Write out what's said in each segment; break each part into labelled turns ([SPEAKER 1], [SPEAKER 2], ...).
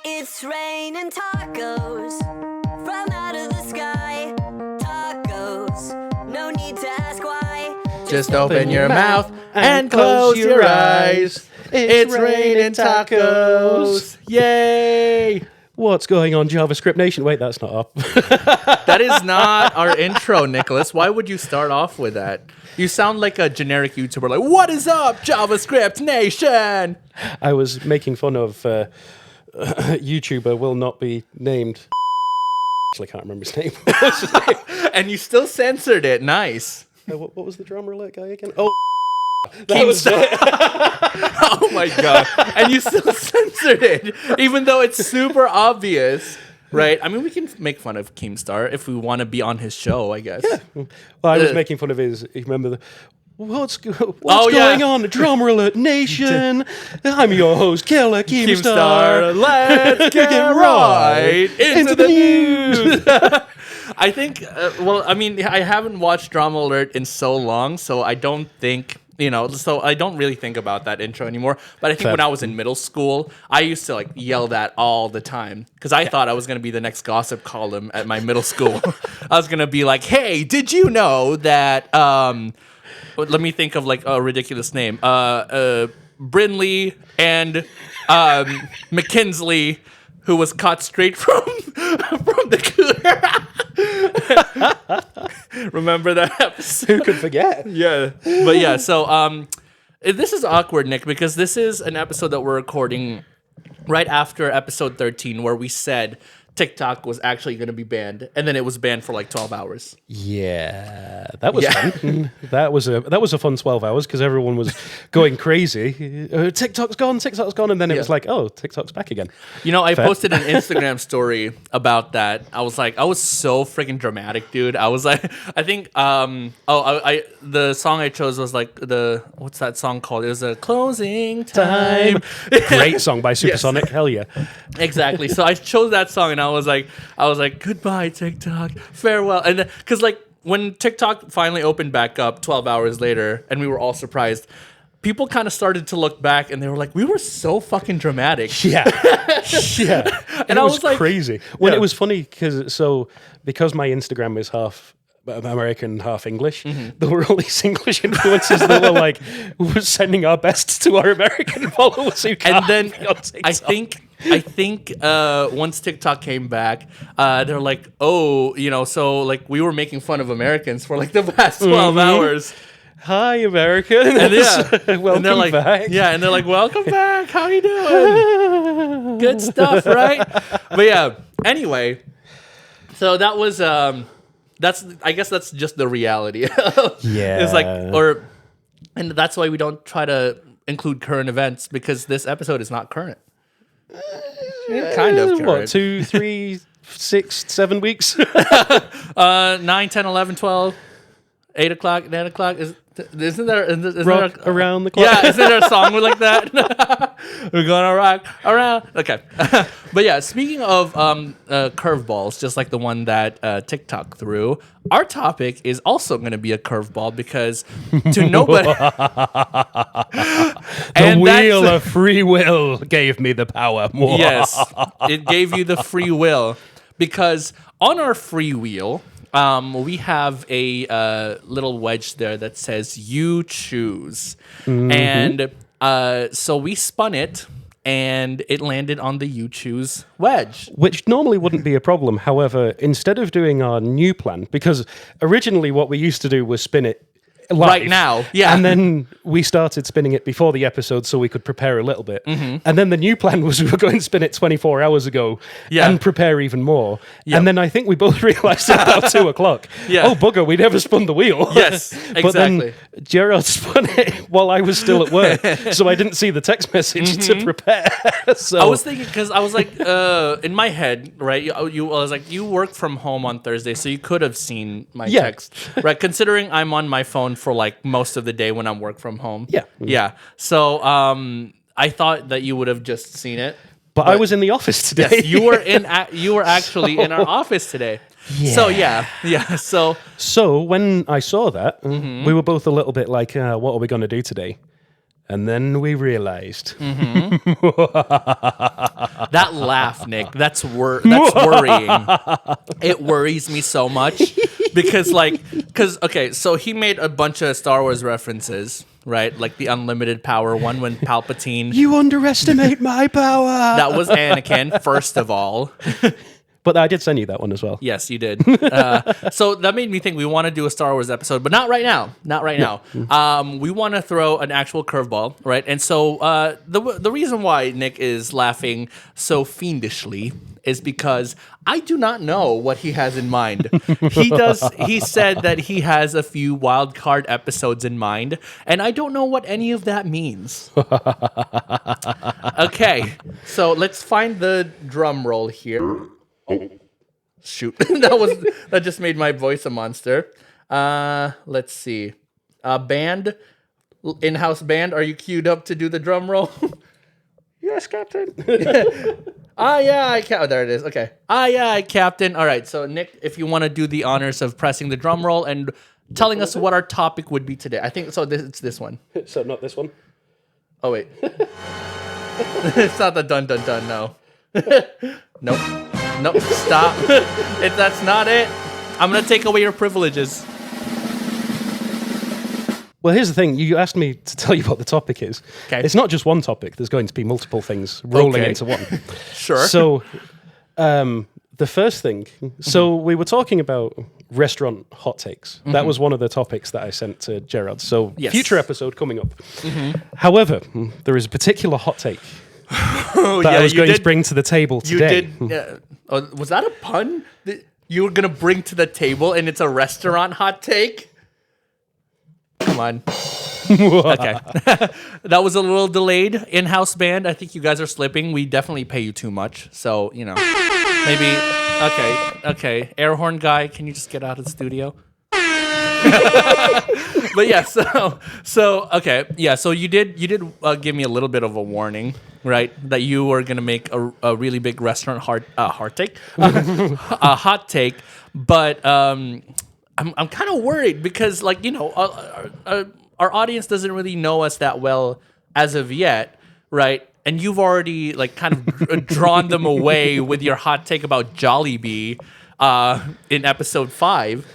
[SPEAKER 1] It's raining tacos from out of the sky. Tacos, no need to ask why.
[SPEAKER 2] Just open your mouth and close your eyes. It's raining tacos. Yay!
[SPEAKER 3] What's going on, JavaScript Nation? Wait, that's not up.
[SPEAKER 2] That is not our intro, Nicholas. Why would you start off with that? You sound like a generic YouTuber, like, what is up, JavaScript Nation?
[SPEAKER 3] I was making fun of YouTuber will not be named. Actually, I can't remember his name. What's his name?
[SPEAKER 2] And you still censored it. Nice.
[SPEAKER 3] What was the drum roulette guy again? Oh,
[SPEAKER 2] That was it. Oh my god. And you still censored it, even though it's super obvious. Right? I mean, we can make fun of Keemstar if we want to be on his show, I guess.
[SPEAKER 3] yeah. Well, I was making fun of his. You remember the. What's going on, Drum Roulette Nation? I'm your host, Killer Keemstar.
[SPEAKER 2] Let's get right into the news. I think, I haven't watched Drama Alert in so long, so I don't think, so I don't really think about that intro anymore. But I think when I was in middle school, I used to yell that all the time because I thought I was going to be the next gossip column at my middle school. I was going to be like, hey, did you know that, let me think of a ridiculous name, Brinley and McKinsley, who was caught straight from the cooler. Remember that episode?
[SPEAKER 3] Who could forget?
[SPEAKER 2] Yeah. But yeah, so this is awkward, Nick, because this is an episode that we're recording right after episode 13, where we said TikTok was actually going to be banned, and then it was banned for 12 hours.
[SPEAKER 3] Yeah, that was fun. That was a fun 12 hours because everyone was going crazy. TikTok's gone, and then it was like, oh, TikTok's back again.
[SPEAKER 2] I posted an Instagram story about that. I was so freaking dramatic, dude. I was like, I think, the song I chose was what's that song called? It was a Closing Time.
[SPEAKER 3] Great song by Supersonic. Hell yeah.
[SPEAKER 2] Exactly. So I chose that song, and I was like, goodbye, TikTok, farewell. And because when TikTok finally opened back up 12 hours later, and we were all surprised, people kind of started to look back, and they were like, we were so fucking dramatic.
[SPEAKER 3] Yeah. Yeah. And it was crazy. When it was funny, because my Instagram is half American, half English, there were all these English influencers that were sending our best to our American followers who can't.
[SPEAKER 2] And then I think once TikTok came back, they're like, oh, so we were making fun of Americans for the past 12 hours.
[SPEAKER 3] Hi, American.
[SPEAKER 2] And
[SPEAKER 3] welcome back.
[SPEAKER 2] Yeah, and they're like, welcome back. How you doing? Good stuff, right? But yeah, anyway, so that was I guess that's just the reality.
[SPEAKER 3] Yeah.
[SPEAKER 2] It's and that's why we don't try to include current events, because this episode is not current. Kind of current.
[SPEAKER 3] What, 2, 3, 6, 7 weeks?
[SPEAKER 2] 9, 10, 11, 12, 8 o'clock, 9 o'clock. Isn't there
[SPEAKER 3] around the clock?
[SPEAKER 2] Yeah, isn't there a song like that? We're gonna rock around. Okay. But yeah, speaking of curveballs, just like the one that TikTok threw, our topic is also going to be a curveball, because to nobody...
[SPEAKER 3] The wheel of free will gave me the power.
[SPEAKER 2] Yes, it gave you the free will, because on our free wheel... we have a little wedge there that says "You choose," and so we spun it, and it landed on the "You choose" wedge,
[SPEAKER 3] which normally wouldn't be a problem. However, instead of doing our new plan, because originally what we used to do was spin it live,
[SPEAKER 2] right now, yeah,
[SPEAKER 3] and then we started spinning it before the episode so we could prepare a little bit, and then the new plan was we were going to spin it 24 hours ago and prepare even more, and then I think we both realized at about 2 o'clock, oh bugger, we never spun the wheel.
[SPEAKER 2] Yes, exactly.
[SPEAKER 3] But then Gerard spun it while I was still at work, so I didn't see the text message to prepare. So
[SPEAKER 2] I was thinking, because I was in my head, right, I was like, you work from home on Thursday, so you could have seen my text, right, considering I'm on my phone for most of the day when I'm work from home. Yeah. So I thought that you would have just seen it.
[SPEAKER 3] But I was in the office today.
[SPEAKER 2] Yes, you were actually in our office today. Yeah. So
[SPEAKER 3] when I saw that, we were both a little bit like, what are we going to do today? And then we realized.
[SPEAKER 2] That laugh, Nick, that's worrying. It worries me so much because okay, so he made a bunch of Star Wars references, right? Like the unlimited power one when Palpatine.
[SPEAKER 3] You underestimate my power.
[SPEAKER 2] That was Anakin, first of all.
[SPEAKER 3] But I did send you that one as well.
[SPEAKER 2] Yes, you did. So that made me think we want to do a Star Wars episode, but not right now. Not right now. We want to throw an actual curveball, right? And so the reason why Nick is laughing so fiendishly is because I do not know what he has in mind. He said that he has a few wild card episodes in mind, and I don't know what any of that means. Okay, so let's find the drum roll here. Oh, shoot. That just made my voice a monster. Let's see. Band, in-house band, are you queued up to do the drum roll?
[SPEAKER 3] Yes, Captain.
[SPEAKER 2] There it is. Okay. Captain. All right. So, Nick, if you want to do the honors of pressing the drum roll and telling us what our topic would be today. I think so. It's this one.
[SPEAKER 3] So, not this one?
[SPEAKER 2] Oh, wait. It's not the dun dun dun, no. Nope, stop. If that's not it, I'm going to take away your privileges.
[SPEAKER 3] Well, here's the thing. You asked me to tell you what the topic is.
[SPEAKER 2] Okay.
[SPEAKER 3] It's not just one topic. There's going to be multiple things rolling into one.
[SPEAKER 2] Sure.
[SPEAKER 3] So, the first thing. So, we were talking about restaurant hot takes. That was one of the topics that I sent to Gerard. So,
[SPEAKER 2] Yes.
[SPEAKER 3] future episode coming up. However, there is a particular hot take that I was going to bring to the table today.
[SPEAKER 2] You did. Was that a pun that you were going to bring to the table and it's a restaurant hot take? Come on. Okay. That was a little delayed. In-house band, I think you guys are slipping. We definitely pay you too much. So, maybe. Okay. Air horn guy, can you just get out of the studio? But yeah, so okay. Yeah, so you did give me a little bit of a warning, right? That you were going to make a really big restaurant hot take. A hot take, but I'm kind of worried because our audience doesn't really know us that well as of yet, right? And you've already kind of drawn them away with your hot take about Jollibee in episode 5.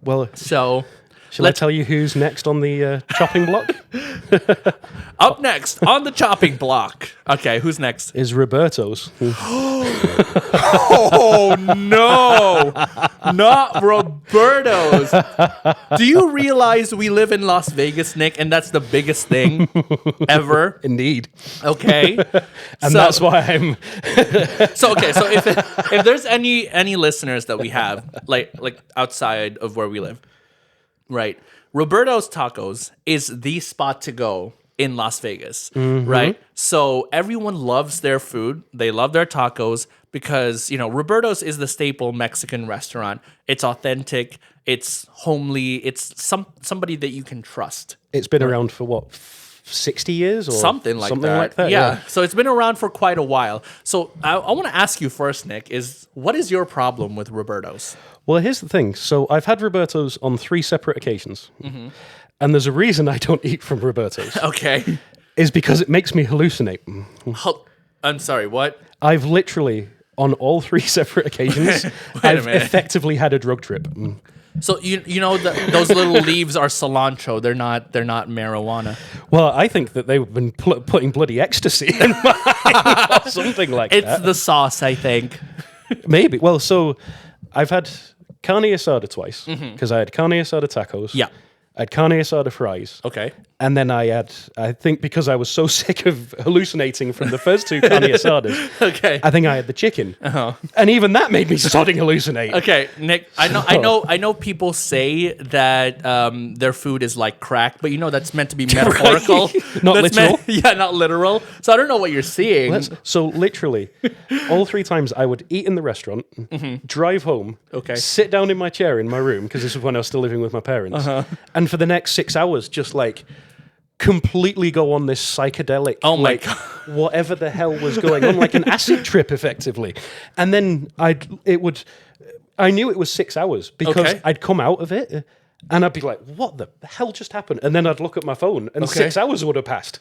[SPEAKER 3] Well,
[SPEAKER 2] so
[SPEAKER 3] shall I tell you who's next on the chopping block?
[SPEAKER 2] Up next on the chopping block. Okay, who's next?
[SPEAKER 3] Is Roberto's.
[SPEAKER 2] Oh no, not Roberto's. Do you realize we live in Las Vegas, Nick, and that's the biggest thing ever?
[SPEAKER 3] Indeed.
[SPEAKER 2] Okay,
[SPEAKER 3] and that's why I'm.
[SPEAKER 2] So if there's any listeners that we have like outside of where we live, right? Roberto's Tacos is the spot to go in Las Vegas, right? So everyone loves their food. They love their tacos because, Roberto's is the staple Mexican restaurant. It's authentic. It's homely. It's somebody that you can trust.
[SPEAKER 3] It's been around for what, 60 years or
[SPEAKER 2] something like that. Yeah. So it's been around for quite a while. So I want to ask you first, Nick, what is your problem with Roberto's?
[SPEAKER 3] Well, here's the thing. So I've had Roberto's on 3 separate occasions. And there's a reason I don't eat from Roberto's.
[SPEAKER 2] Okay.
[SPEAKER 3] Is because it makes me hallucinate.
[SPEAKER 2] I'm sorry, what?
[SPEAKER 3] I've literally, on all 3 separate occasions, I've effectively had a drug trip.
[SPEAKER 2] So those little leaves are cilantro. They're not marijuana.
[SPEAKER 3] Well, I think that they've been putting bloody ecstasy in mine or something like that.
[SPEAKER 2] It's the sauce, I think.
[SPEAKER 3] Maybe. Well, so I've had carne asada twice because I had carne asada tacos.
[SPEAKER 2] Yeah.
[SPEAKER 3] I had carne asada fries.
[SPEAKER 2] Okay.
[SPEAKER 3] And then I think because I was so sick of hallucinating from the first 2 carne asadas,
[SPEAKER 2] okay,
[SPEAKER 3] I think I had the chicken. And even that made me starting hallucinate.
[SPEAKER 2] Okay, Nick, I know people say that their food is like crack, but that's meant to be metaphorical.
[SPEAKER 3] Not literal.
[SPEAKER 2] Not literal. So I don't know what you're seeing.
[SPEAKER 3] So literally, all 3 times I would eat in the restaurant, drive home, sit down in my chair in my room, because this was when I was still living with my parents, and for the next 6 hours, just completely go on this psychedelic,
[SPEAKER 2] God,
[SPEAKER 3] whatever the hell was going on, like an acid trip, effectively. And then I knew it was 6 hours because I'd come out of it And I'd be like, what the hell just happened? And then I'd look at my phone and 6 hours would have passed.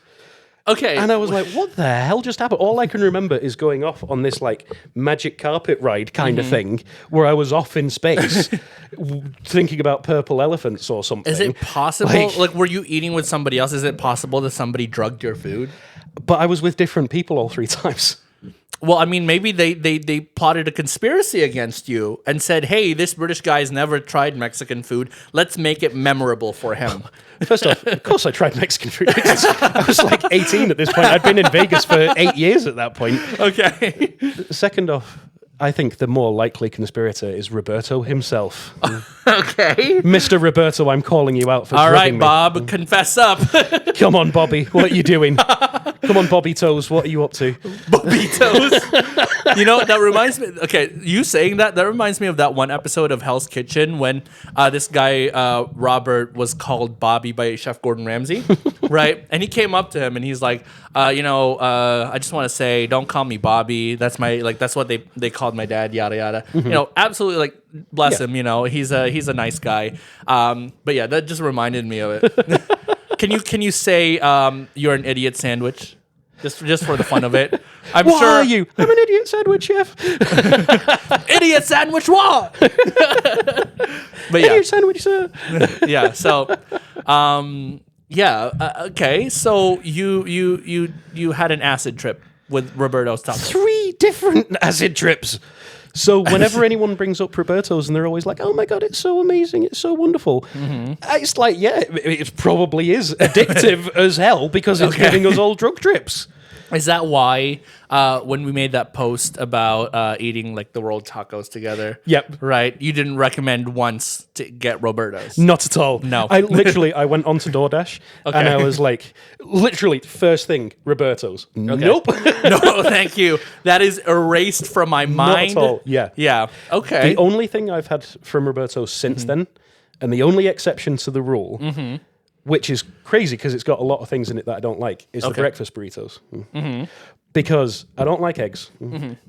[SPEAKER 2] Okay.
[SPEAKER 3] And I was like, what the hell just happened? All I can remember is going off on this like magic carpet ride kind of thing where I was off in space thinking about purple elephants or something.
[SPEAKER 2] Is it possible? Like, were you eating with somebody else? Is it possible that somebody drugged your food?
[SPEAKER 3] But I was with different people all 3 times.
[SPEAKER 2] Well, I mean, maybe they plotted a conspiracy against you and said, hey, this British guy's never tried Mexican food. Let's make it memorable for him.
[SPEAKER 3] First off, of course I tried Mexican food. I was like 18 at this point. I'd been in Vegas for 8 years at that point.
[SPEAKER 2] Okay.
[SPEAKER 3] Second off, I think the more likely conspirator is Roberto himself.
[SPEAKER 2] Okay.
[SPEAKER 3] Mr. Roberto, I'm calling you out for
[SPEAKER 2] All right,
[SPEAKER 3] drugging me.
[SPEAKER 2] Bob, confess up.
[SPEAKER 3] Come on, Bobby, what are you doing? Come on, Bobby Toes, what are you up to?
[SPEAKER 2] Bobby Toes. You know, that reminds me. Okay, you saying that reminds me of that one episode of Hell's Kitchen when this guy, Robert, was called Bobby by Chef Gordon Ramsay, right? And he came up to him and he's like, I just want to say, don't call me Bobby. That's that's what they called my dad, yada, yada. You know, absolutely, like, bless him, you know, he's a nice guy. But yeah, that just reminded me of it. Can you say you're an idiot sandwich? Just for the fun of it.
[SPEAKER 3] What are you? I'm an idiot sandwich chef.
[SPEAKER 2] Idiot sandwich what? But yeah.
[SPEAKER 3] Idiot sandwich, sir.
[SPEAKER 2] Yeah. So, okay. So you had an acid trip with Roberto's tacos.
[SPEAKER 3] 3 different acid trips. So whenever anyone brings up Roberto's and they're always like, oh my God, it's so amazing, it's so wonderful. It's like, yeah, it probably is addictive as hell because it's giving us all drug trips.
[SPEAKER 2] Is that why when we made that post about eating like the world tacos together?
[SPEAKER 3] Yep.
[SPEAKER 2] Right? You didn't recommend once to get Roberto's.
[SPEAKER 3] Not at all.
[SPEAKER 2] No.
[SPEAKER 3] I went onto DoorDash and I was like, literally, first thing, Roberto's. Nope.
[SPEAKER 2] No, thank you. That is erased from my mind.
[SPEAKER 3] Not at all. Yeah.
[SPEAKER 2] Yeah. Okay.
[SPEAKER 3] The only thing I've had from Roberto's since then, and the only exception to the rule, which is crazy because it's got a lot of things in it that I don't like, is the breakfast burritos. Because I don't like eggs.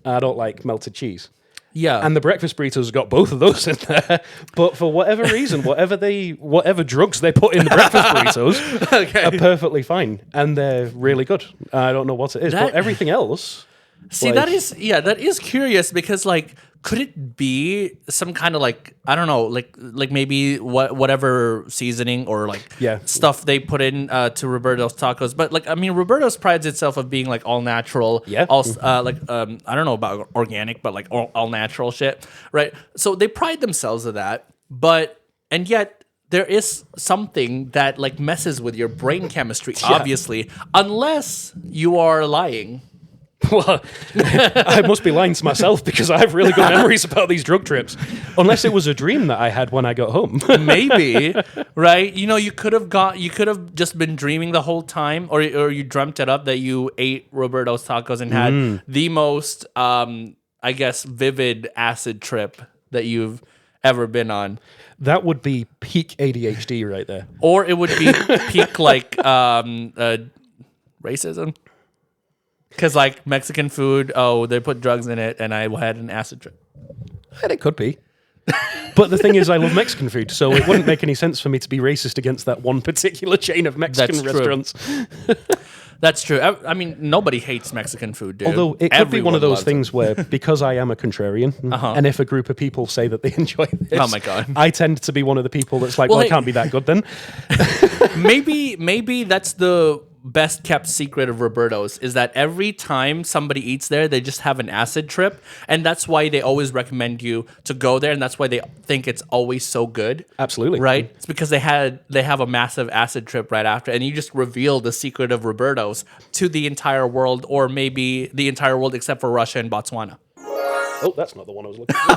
[SPEAKER 3] I don't like melted cheese.
[SPEAKER 2] Yeah.
[SPEAKER 3] And the breakfast burritos have got both of those in there. But for whatever reason, whatever drugs they put in the breakfast burritos are perfectly fine. And they're really good. I don't know what it is. But everything else...
[SPEAKER 2] See, that is curious because, like, could it be some kind of, like, I don't know, like maybe whatever seasoning or, like, stuff they put in to Roberto's tacos. But, like, I mean, Roberto's prides itself of being, like, all natural.
[SPEAKER 3] Yeah.
[SPEAKER 2] All, I don't know about organic, but, like, all natural shit, right? So they pride themselves of that. And yet... there is something that, like, messes with your brain chemistry, obviously, unless you are lying.
[SPEAKER 3] Well, I must be lying to myself because I have really good memories about these drug trips. Unless it was a dream that I had when I got home.
[SPEAKER 2] Maybe, right? You know, you could have just been dreaming the whole time, or you dreamt it up that you ate Roberto's tacos and had the most, I guess, vivid acid trip that you've ever been on.
[SPEAKER 3] That would be peak ADHD right there.
[SPEAKER 2] Or it would be peak, like, racism. Because, like, Mexican food, they put drugs in it, and I had an acid trip.
[SPEAKER 3] And it could be. But the thing is, I love Mexican food, so it wouldn't make any sense for me to be racist against that one particular chain of Mexican restaurants.
[SPEAKER 2] That's true. I mean, nobody hates Mexican food, dude.
[SPEAKER 3] Although it could be one of those things where, because I am a contrarian, and if a group of people say that they enjoy this,
[SPEAKER 2] oh my God,
[SPEAKER 3] I tend to be one of the people that's like, well, it can't be that good then.
[SPEAKER 2] Maybe that's the best kept secret of Roberto's, is that every time somebody eats there, they just have an acid trip, and that's why they always recommend you to go there, and that's why they think it's always so good.
[SPEAKER 3] Absolutely.
[SPEAKER 2] Right? It's because they have a massive acid trip right after, and you just reveal the secret of Roberto's to the entire world, or maybe the entire world except for Russia and Botswana.
[SPEAKER 3] Oh, that's not the one I was looking for.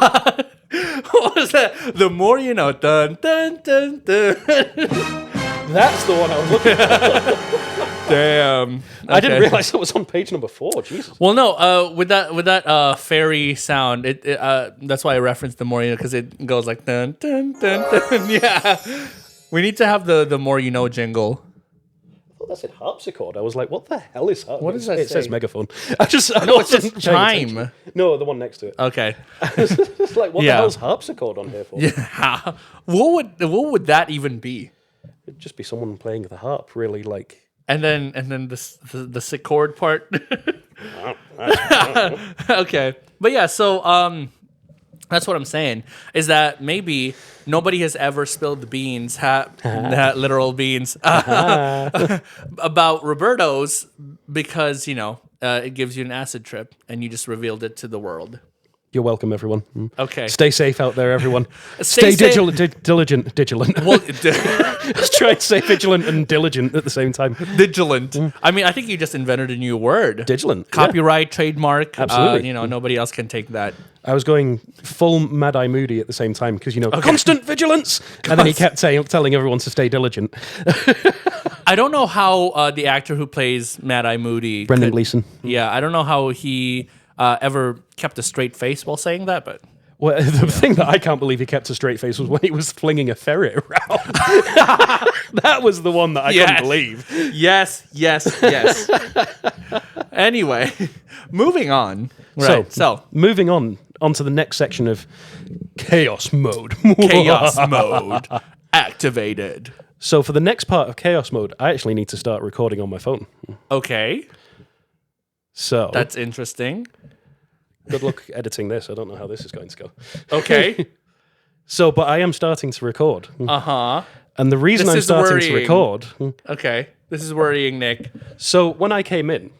[SPEAKER 2] What was that? The more you know. Dun, dun, dun, dun.
[SPEAKER 3] That's the one I was looking for.
[SPEAKER 2] Damn. Okay.
[SPEAKER 3] I didn't realize it was on page number 4. Jesus.
[SPEAKER 2] Well, no. With that fairy sound, that's why I referenced the more you know, because it goes like dun dun dun dun. Yeah. We need to have the more you know jingle.
[SPEAKER 3] that said harpsichord. I was like, what the hell is harpsichord?
[SPEAKER 2] What does that
[SPEAKER 3] It
[SPEAKER 2] say?
[SPEAKER 3] says megaphone.
[SPEAKER 2] No, it says chime.
[SPEAKER 3] No, the one next to it.
[SPEAKER 2] Okay.
[SPEAKER 3] It's like, what
[SPEAKER 2] Yeah.
[SPEAKER 3] the hell's harpsichord on here for?
[SPEAKER 2] Yeah. What would that even be?
[SPEAKER 3] It'd just be someone playing the harp, really, like...
[SPEAKER 2] And then the sick chord part. Okay. But yeah, so that's what I'm saying, is that maybe nobody has ever spilled the beans, literal beans, about Roberto's because, it gives you an acid trip and you just revealed it to the world.
[SPEAKER 3] You're welcome, everyone.
[SPEAKER 2] Okay.
[SPEAKER 3] Stay safe out there, everyone.
[SPEAKER 2] Stay
[SPEAKER 3] Stay
[SPEAKER 2] safe.
[SPEAKER 3] diligent.
[SPEAKER 2] Well,
[SPEAKER 3] Let's try and say vigilant and diligent at the same time.
[SPEAKER 2] vigilant. I mean, I think you just invented a new word.
[SPEAKER 3] Vigilant. yeah.
[SPEAKER 2] Copyright, trademark.
[SPEAKER 3] Absolutely.
[SPEAKER 2] Nobody else can take that.
[SPEAKER 3] I was going full Mad Eye Moody at the same time because, constant vigilance. And then he kept telling everyone to stay diligent.
[SPEAKER 2] I don't know how the actor who plays Mad Eye Moody...
[SPEAKER 3] Brendan Gleeson.
[SPEAKER 2] Yeah, I don't know how he ever kept a straight face while saying that, but...
[SPEAKER 3] Well, the thing that I can't believe he kept a straight face was when he was flinging a ferret around. That was the one that I couldn't believe.
[SPEAKER 2] Yes. Anyway, moving on. Right,
[SPEAKER 3] So, moving on to the next section of chaos mode.
[SPEAKER 2] chaos mode activated.
[SPEAKER 3] So for the next part of chaos mode, I actually need to start recording on my phone.
[SPEAKER 2] Okay,
[SPEAKER 3] So
[SPEAKER 2] that's interesting.
[SPEAKER 3] good luck editing this. I don't know how this is going to go.
[SPEAKER 2] Okay.
[SPEAKER 3] But I am starting to record.
[SPEAKER 2] Uh-huh.
[SPEAKER 3] And the reason
[SPEAKER 2] This
[SPEAKER 3] I'm
[SPEAKER 2] is
[SPEAKER 3] starting
[SPEAKER 2] worrying.
[SPEAKER 3] to record...
[SPEAKER 2] Okay. This is worrying, Nick.
[SPEAKER 3] So when I came in,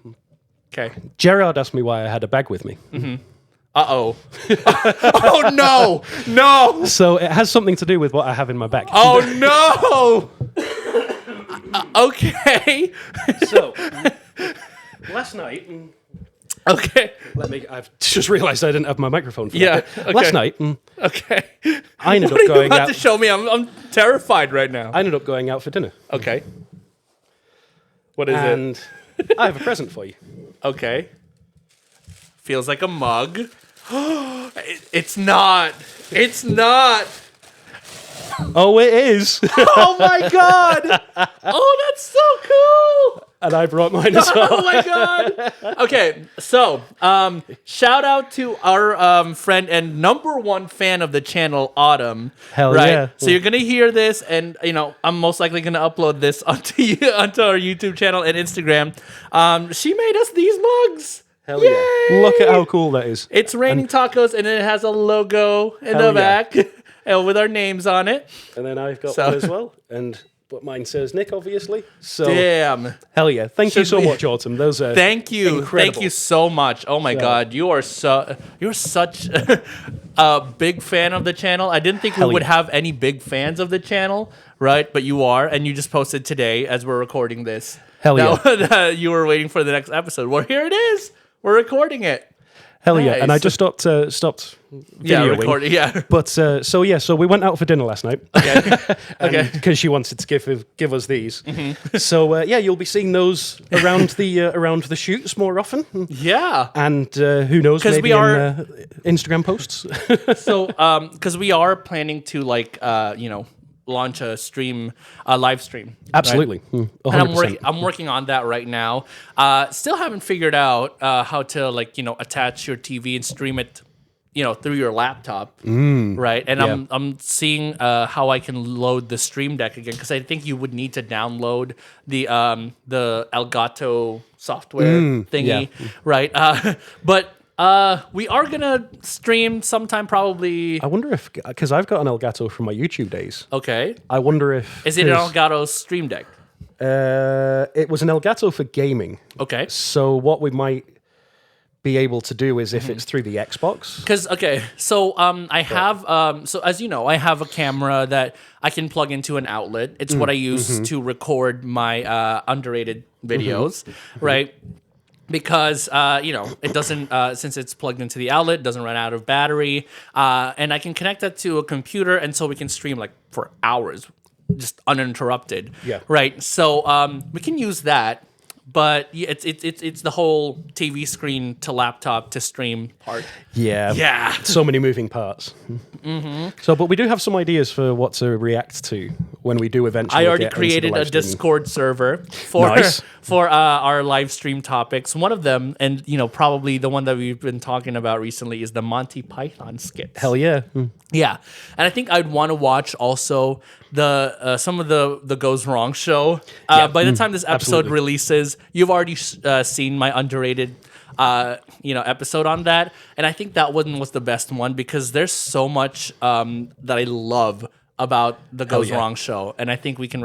[SPEAKER 2] Okay.
[SPEAKER 3] Gerard asked me why I had a bag with me.
[SPEAKER 2] Uh-oh. Oh, no. No.
[SPEAKER 3] So it has something to do with what I have in my bag.
[SPEAKER 2] Oh, no. Okay.
[SPEAKER 3] So last night...
[SPEAKER 2] Okay.
[SPEAKER 3] I've just realised I didn't have my microphone for
[SPEAKER 2] Yeah,
[SPEAKER 3] that.
[SPEAKER 2] okay.
[SPEAKER 3] Last night,
[SPEAKER 2] Okay.
[SPEAKER 3] I ended
[SPEAKER 2] What
[SPEAKER 3] up
[SPEAKER 2] are you
[SPEAKER 3] going
[SPEAKER 2] about
[SPEAKER 3] out.
[SPEAKER 2] to show me? I'm terrified right now.
[SPEAKER 3] I ended up going out for dinner,
[SPEAKER 2] Okay. What is it?
[SPEAKER 3] and I have a present for you.
[SPEAKER 2] Okay. Feels like a mug. It's not. It's not.
[SPEAKER 3] Oh, it is.
[SPEAKER 2] Oh my god. Oh, that's so cool.
[SPEAKER 3] And I brought mine as well.
[SPEAKER 2] Oh my god. Okay, so shout out to our friend and number one fan of the channel, Autumn.
[SPEAKER 3] Hell
[SPEAKER 2] right?
[SPEAKER 3] yeah.
[SPEAKER 2] So you're gonna hear this, and I'm most likely gonna upload this onto our YouTube channel and Instagram. She made us these mugs.
[SPEAKER 3] Hell yeah. Look at how cool that is.
[SPEAKER 2] It's raining tacos, and it has a logo in
[SPEAKER 3] Hell
[SPEAKER 2] the
[SPEAKER 3] yeah.
[SPEAKER 2] back with our names on it.
[SPEAKER 3] And then I've got
[SPEAKER 2] So-
[SPEAKER 3] one as well. But mine says Nick, obviously. So
[SPEAKER 2] Damn.
[SPEAKER 3] hell yeah. Thank you
[SPEAKER 2] Should
[SPEAKER 3] so
[SPEAKER 2] we-
[SPEAKER 3] much, Autumn. Those are
[SPEAKER 2] Thank you.
[SPEAKER 3] incredible.
[SPEAKER 2] Thank you so much. Oh my god, you're such a big fan of the channel. I didn't think we
[SPEAKER 3] Hell
[SPEAKER 2] would
[SPEAKER 3] yeah.
[SPEAKER 2] have any big fans of the channel, right? But you are, and you just posted today as we're recording this.
[SPEAKER 3] Hell
[SPEAKER 2] yeah. You were waiting for the next episode. Well, here it is. We're recording it.
[SPEAKER 3] Hell yeah. And I
[SPEAKER 2] Nice.
[SPEAKER 3] just stopped
[SPEAKER 2] Yeah,
[SPEAKER 3] videoing.
[SPEAKER 2] recording. Yeah.
[SPEAKER 3] But so we went out for dinner last night.
[SPEAKER 2] Okay. Okay.
[SPEAKER 3] Because she wanted to give us these.
[SPEAKER 2] Mm-hmm.
[SPEAKER 3] So you'll be seeing those around the shoots more often.
[SPEAKER 2] Yeah.
[SPEAKER 3] And who knows,
[SPEAKER 2] 'Cause
[SPEAKER 3] maybe
[SPEAKER 2] we are-
[SPEAKER 3] in Instagram posts.
[SPEAKER 2] So, because we are planning to launch a live stream.
[SPEAKER 3] Absolutely.
[SPEAKER 2] And
[SPEAKER 3] 100%.
[SPEAKER 2] I'm working on that right now. Still haven't figured out how to attach your TV and stream it, through your laptop, right? And
[SPEAKER 3] yeah.
[SPEAKER 2] I'm seeing how I can load the Stream Deck again, because I think you would need to download the Elgato software thingy,
[SPEAKER 3] yeah.
[SPEAKER 2] right? But we are gonna stream sometime, probably.
[SPEAKER 3] I wonder if, because I've got an Elgato from my YouTube days.
[SPEAKER 2] Okay,
[SPEAKER 3] I wonder if...
[SPEAKER 2] is it an Elgato Stream Deck?
[SPEAKER 3] It was an Elgato for gaming.
[SPEAKER 2] Okay.
[SPEAKER 3] So what we might be able to do is if it's through the Xbox.
[SPEAKER 2] Because so I have so as you know, I have a camera that I can plug into an outlet. It's what I use to record my underrated videos, right? Because it doesn't since it's plugged into the outlet, it doesn't run out of battery, and I can connect that to a computer, and so we can stream for hours, just uninterrupted.
[SPEAKER 3] Yeah.
[SPEAKER 2] Right. So we can use that. But yeah, it's the whole TV screen to laptop to stream part.
[SPEAKER 3] Yeah. So many moving parts. So, but we do have some ideas for what to react to when we do eventually.
[SPEAKER 2] I already
[SPEAKER 3] get into the
[SPEAKER 2] created
[SPEAKER 3] live
[SPEAKER 2] a
[SPEAKER 3] streaming.
[SPEAKER 2] Discord server for
[SPEAKER 3] Nice.
[SPEAKER 2] for our live stream topics. One of them, and probably the one that we've been talking about recently, is the Monty Python skits.
[SPEAKER 3] Hell yeah.
[SPEAKER 2] Yeah, and I think I'd want to watch also the some of the Goes Wrong show. By the time this episode
[SPEAKER 3] absolutely.
[SPEAKER 2] releases, you've already seen my underrated episode on that, and I think that one was the best one because there's so much that I love about the Goes
[SPEAKER 3] yeah.
[SPEAKER 2] Wrong show, and I think we can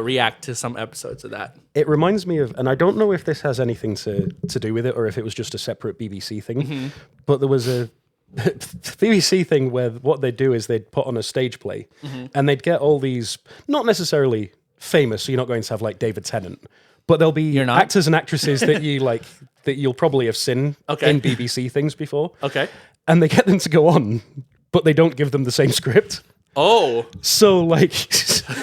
[SPEAKER 2] react to some episodes of that.
[SPEAKER 3] It reminds me of, and I don't know if this has anything to do with it or if it was just a separate BBC thing, but there was a BBC thing where what they'd do is they'd put on a stage play and they'd get all these, not necessarily famous, so you're not going to have like David Tennant, but there'll be
[SPEAKER 2] You're not?
[SPEAKER 3] actors and actresses that you like, that you'll probably have seen
[SPEAKER 2] Okay.
[SPEAKER 3] in BBC things before.
[SPEAKER 2] Okay.
[SPEAKER 3] And they get them to go on, but they don't give them the same script.
[SPEAKER 2] Oh.
[SPEAKER 3] So, like,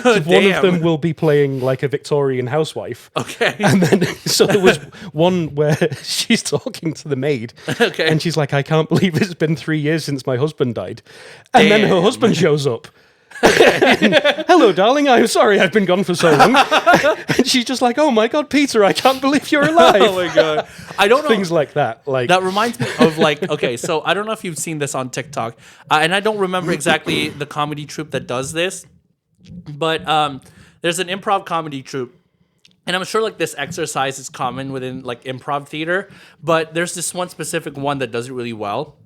[SPEAKER 3] one of
[SPEAKER 2] Damn.
[SPEAKER 3] them will be playing like a Victorian housewife.
[SPEAKER 2] Okay.
[SPEAKER 3] And then, so there was one where she's talking to the maid.
[SPEAKER 2] Okay.
[SPEAKER 3] And she's like, I can't believe it's been 3 years since my husband died. And then her
[SPEAKER 2] Damn.
[SPEAKER 3] husband shows up. Hello, darling. I'm sorry I've been gone for so long. And she's just like, oh my God, Peter, I can't believe you're alive.
[SPEAKER 2] Oh my God. I don't know.
[SPEAKER 3] Things like that. Like,
[SPEAKER 2] That reminds me of okay, so I don't know if you've seen this on TikTok, and I don't remember exactly the comedy troupe that does this, but there's an improv comedy troupe, and I'm sure like this exercise is common within like improv theater, but there's this one specific one that does it really well,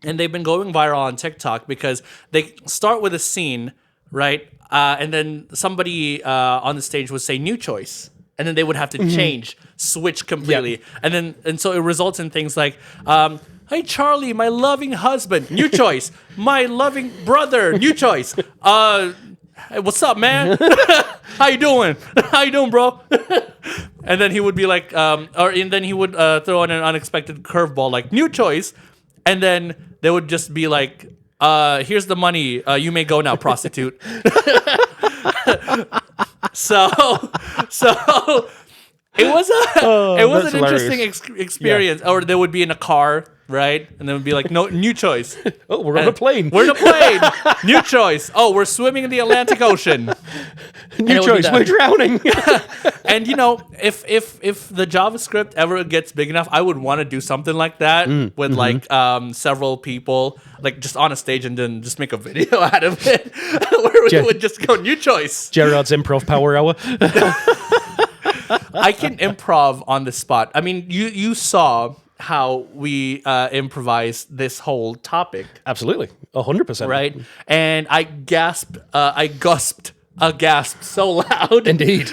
[SPEAKER 2] and they've been going viral on TikTok because they start with a scene, right, and then somebody on the stage would say new choice. And then they would have to switch completely.
[SPEAKER 3] Yep.
[SPEAKER 2] And so it results in things like, hey, Charlie, my loving husband, new choice. My loving brother, new choice. Hey, what's up, man? How you doing? How you doing, bro? And then he would be like, and then he would throw in an unexpected curveball, like new choice. And then they would just be like, here's the money. You may go now, prostitute. So it was
[SPEAKER 3] that's
[SPEAKER 2] an interesting
[SPEAKER 3] hilarious.
[SPEAKER 2] experience. Or they would be in a car, right? And then would be like, no, new choice.
[SPEAKER 3] oh, we're on a plane.
[SPEAKER 2] We're in a plane. New choice. Oh, we're swimming in the Atlantic Ocean.
[SPEAKER 3] New
[SPEAKER 2] it would be
[SPEAKER 3] choice.
[SPEAKER 2] that.
[SPEAKER 3] We're drowning.
[SPEAKER 2] And if the JavaScript ever gets big enough, I would want to do something like that with like several people, like just on a stage, and then just make a video out of it where we would just go new choice.
[SPEAKER 3] Gerard's improv power hour.
[SPEAKER 2] I can improv on the spot. I mean, you saw how we improvised this whole topic,
[SPEAKER 3] Absolutely. 100%.
[SPEAKER 2] right? And I gasped a gasp so loud.
[SPEAKER 3] Indeed.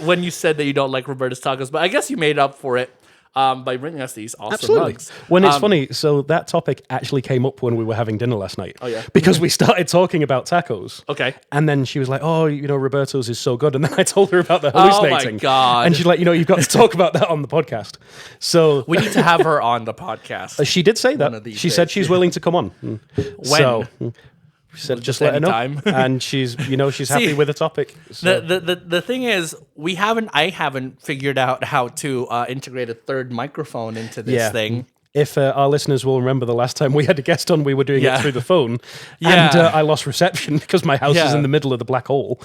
[SPEAKER 2] When you said that you don't like Roberta's tacos, but I guess you made up for it by bringing us these awesome
[SPEAKER 3] Absolutely.
[SPEAKER 2] mugs.
[SPEAKER 3] When it's funny, so that topic actually came up when we were having dinner last night.
[SPEAKER 2] Oh, yeah?
[SPEAKER 3] Because we started talking about tacos.
[SPEAKER 2] Okay.
[SPEAKER 3] And then she was like, oh, Roberto's is so good. And then I told her about the
[SPEAKER 2] Oh, my
[SPEAKER 3] hallucinating.
[SPEAKER 2] God.
[SPEAKER 3] And she's like, you've got to talk about that on the podcast. So
[SPEAKER 2] We need to have her on the podcast.
[SPEAKER 3] she did say
[SPEAKER 2] of
[SPEAKER 3] that.
[SPEAKER 2] these
[SPEAKER 3] She said
[SPEAKER 2] days.
[SPEAKER 3] she's willing to come on.
[SPEAKER 2] When?
[SPEAKER 3] So she said, just let her know.
[SPEAKER 2] anytime.
[SPEAKER 3] And she's happy with the topic. So.
[SPEAKER 2] The thing is, I haven't figured out how to integrate a third microphone into this thing.
[SPEAKER 3] If our listeners will remember the last time we had a guest on, we were doing
[SPEAKER 2] Yeah.
[SPEAKER 3] it through the phone.
[SPEAKER 2] Yeah.
[SPEAKER 3] And I lost reception because my house is
[SPEAKER 2] Yeah.
[SPEAKER 3] in the middle of the black hole.